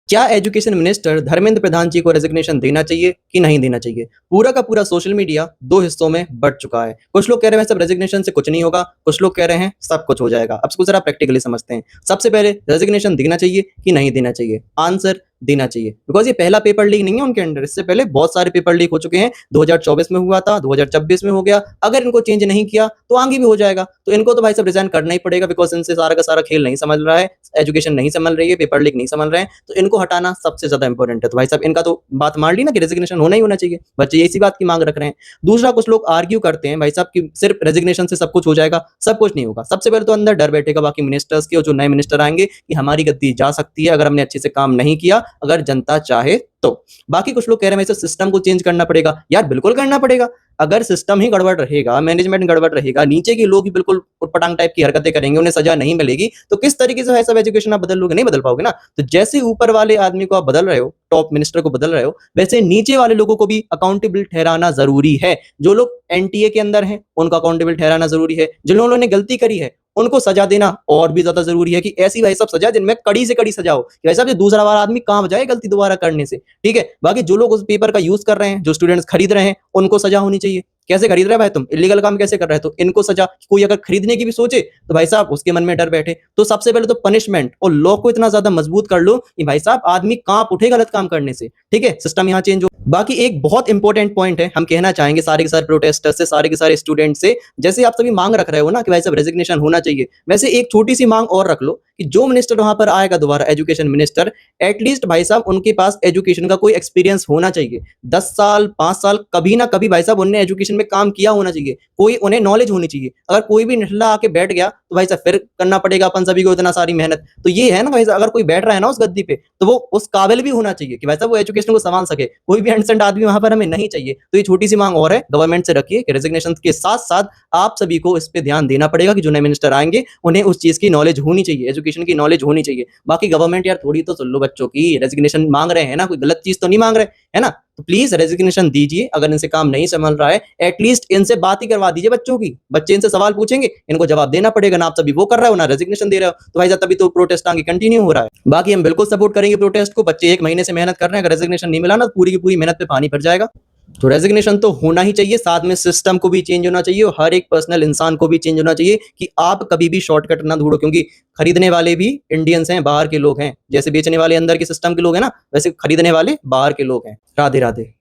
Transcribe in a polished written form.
क्या education minister Dharmendra Pradhan जी को resignation देना चाहिए कि नहीं देना चाहिए? पूरा का पूरा सोशल मीडिया 2 हिस्सों में बँट चुका है। कुछ लोग कह रहे हैं सब रेजिग्नेशन से कुछ नहीं होगा, कुछ लोग कह रहे हैं सब कुछ हो जाएगा। अब इसको ज़रा प्रैक्टिकली समझते हैं। सबसे पहले रेजिग्नेशन देना चाहिए कि नहीं देना चाहिए? आंसर देना चाहिए। बिकॉज़ ये पहला पेपर लीक नहीं है उनके अंडर, इससे पहले बहुत सारे पेपर लीक हो चुके हैं। 2024 में हुआ था, 2026 में हो गया। अगर इनको चेंज नहीं किया तो आगे भी हो जाएगा। तो इनको तो भाई साहब रिज़ाइन करना ही पड़ेगा बिकॉज़ इनसे सारा का सारा खेल नहीं संभल रहा है, एजुकेशन नहीं संभल रही है, पेपर लीक नहीं संभल रहे हैं। तो इनको हटाना सबसे ज़्यादा इंपॉर्टेंट है। तो भाई साहब इनका तो बात मान ली ना कि रेजिग्नेशन होना ही होना चाहिए। बच्चे इसी बात की माँग रख रहे हैं। दूसरा कुछ लोग आर्ग्यू करते हैं भाई साहब कि सिर्फ रेजिग्नेशन से सब कुछ हो जाएगा, सब कुछ नहीं होगा। सबसे पहले तो अंदर डर बैठेगा बाकी मिनिस्टर्स के और जो नए मिनिस्टर आएँगे कि हमारी गद्दी जा सकती है अगर हमने अच्छे से काम नहीं किया, अगर जनता चाहे तो। बाकी कुछ लोग कह रहे हैं वैसे सिस्टम को चेंज करना पड़ेगा। यार बिल्कुल करना पड़ेगा। अगर सिस्टम ही गड़बड़ रहेगा, मैनेजमेंट गड़बड़ रहेगा, नीचे के लोग ही बिल्कुल उटपटांग टाइप की हरकतें करेंगे, उन्हें सज़ा नहीं मिलेगी, तो किस तरीके से भाई साहब एजुकेशन आप बदल लोगे? नहीं बदल पाओगे ना। तो जैसे ऊपर वाले आदमी को आप बदल रहे हो, टॉप मिनिस्टर को बदल रहे हो, वैसे नीचे वाले लोगों को भी अकाउंटेबल ठहराना ज़रूरी है। जो लोग एनटीए के अंदर हैं, उनको अकाउंटेबल ठहराना ज़रूरी है। जिन्होंने गलती करी है, उनको सज़ा देना और भी ज़्यादा ज़रूरी है कि ऐसी भाई साहब सज़ा जिनमें कड़ी से कड़ी सज़ा हो कि भाई साहब ये दूसरा वाला आदमी काम जाए गलती दोबारा करने से, ठीक है? बाकी जो लोग उस पेपर का यूज़ कर रहे हैं, जो स्टूडेंट्स खरीद रहे हैं, उनको सज़ा होनी चाहिए। कैसे खरीद रहे हो भाई तुम? इल्लीगल काम कैसे कर रहे हो? तो इनको सज़ा। कोई अगर खरीदने की भी सोचे, तो भाई साहब उसके मन में डर बैठे। तो सबसे पहले तो पनिशमेंट और लॉ को इतना ज़्यादा मजबूत कर लो कि भाई साहब आदमी काँप उठे गलत काम करने से, ठीक है? सिस्टम यहाँ चेंज हो। बाकी एक बहुत इंपॉर्टेंट पॉइंट है, हम कहना चाहेंगे सारे के सारे प्रोटेस्टर्स से, सारे के सारे स्टूडेंट से, जैसे आप सभी माँग रख रहे हो ना कि भाई साहब रेजिग्नेशन होना चाहिए, वैसे एक छोटी-सी माँग और रख लो कि जो मिनिस्टर वहाँ पर आएगा दोबारा एजुकेशन मिनिस्टर, एटलीस्ट भाई साहब उनके पास एजुकेशन का कोई एक्सपीरियंस होना चाहिए। 10 साल, 5 साल कभी ना कभी भाई साहब उन्होंने एजुकेशन में काम किया होना चाहिए। कोई उन्हें नॉलेज होनी चाहिए। अगर कोई भी निठल्ला आके बैठ गया, तो भाई साहब फिर करना पड़ेगा अपन सभी को इतना सारी मेहनत। तो ये है ना भाई साहब अगर कोई बैठ रहा है ना उस गद्दी पे, तो वो उस काबिल भी होना चाहिए कि भाई साहब वो एजुकेशन को सँभाल सके। कोई भी एडसेंट आदमी वहाँ पर हमें नहीं चाहिए। तो ये छोटी-सी माँग और है, गवर्नमेंट से रखिए कि रेजिग्नेशन के साथ-साथ आप सभी को इस पे ध्यान देना पड़ेगा कि जो नए मिनिस्टर आएँगे, उन्हें उस चीज़ की नॉलेज होनी चाहिए, एजुकेशन की नॉलेज होनी चाहिए। बाकी गवर्नमेंट यार थोड़ी तो सुन लो बच्चों की, रेजिग्नेशन माँग रहे हैं ना, कोई गलत चीज़ तो नहीं माँग रहे, है ना? तो प्लीज़ रेजिग्नेशन दीजिए, अगर इनसे काम नहीं संभल रहा है, एटलीस्ट इनसे बात ही करवा दीजिए बच्चों की। बच्चे इनसे सवाल पूछेंगे, इनको जवाब देना पड़ेगा, ना आप सभी वो कर रहे हो, ना रेजिग्नेशन दे रहे हो, तो भाई साहब तभी तो प्रोटेस्ट आगे कंटिन्यू हो रहा है। बाकी हम बिल्कुल सपोर्ट करेंगे प्रोटेस्ट को, बच्चे 1 महीने से मेहनत कर रहे हैं, अगर रेजिग्नेशन नहीं मिला ना, तो पूरी की पूरी मेहनत पे पानी फिर जाएगा। तो रेजिग्नेशन तो होना ही चाहिए, साथ में सिस्टम को भी चेंज होना चाहिए और हर एक पर्सनल इंसान को भी चेंज होना चाहिए कि आप कभी भी शॉर्टकट ना ढूँढो क्योंकि खरीदने वाले भी इंडियंस हैं, बाहर के लोग हैं। जैसे बेचने वाले अंदर के सिस्टम के लोग हैं ना, वैसे खरीदने वाले बाहर के लोग हैं। राधे-राधे।